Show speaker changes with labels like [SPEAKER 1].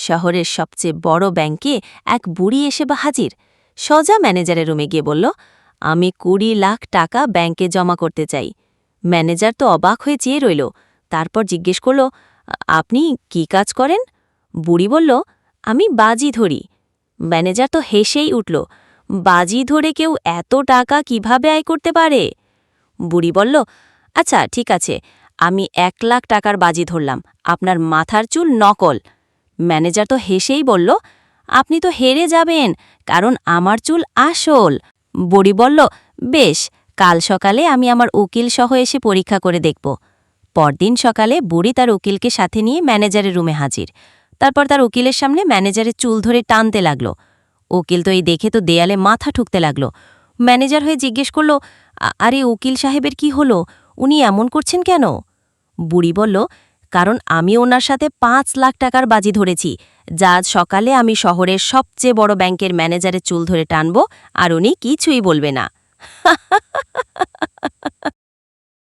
[SPEAKER 1] শহরের সবচেয়ে বড় ব্যাংকে এক বুড়ি এসে হাজির। সোজা ম্যানেজারের রুমে গিয়ে বলল, আমি 20 লাখ টাকা ব্যাংকে জমা করতে চাই। ম্যানেজার তো অবাক হয়ে চেয়ে রইল। তারপর জিজ্ঞেস করল, আপনি কি কাজ করেন? বুড়ি বলল, আমি বাজি ধরি। ম্যানেজার তো হেসেই উঠল, বাজি ধরে কেউ এত টাকা কিভাবে আয় করতে পারে? বুড়ি বলল, আচ্ছা ঠিক আছে, আমি 1 লাখ টাকার বাজি ধরলাম, আপনার মাথার চুল নকল। ম্যানেজার তো হেসেই বলল, আপনি তো হেরে যাবেন, কারণ আমার চুল আসল। বুড়ি বলল, বেশ, কাল সকালে আমি আমার উকিল সহ এসে পরীক্ষা করে দেখব। পরদিন সকালে বুড়ি তার উকিলকে সাথে নিয়ে ম্যানেজারের রুমে হাজির। তারপর তার উকিলের সামনে ম্যানেজারের চুল ধরে টানতে লাগল। উকিল তো এই দেখে তো দেয়ালে মাথা ঠুকতে লাগল। ম্যানেজার হয়ে জিজ্ঞেস করল, আরে উকিল সাহেবের কি হলো? উনি এমন করছেন কেন? বুড়ি বলল, কারণ আমি ওনার সাথে 5 লাখ টাকার বাজি ধরেছি, যা আজ সকালে আমি শহরের সবচেয়ে বড় ব্যাংকের ম্যানেজারের চুল ধরে টানব, আর উনি কিছুই বলবে না।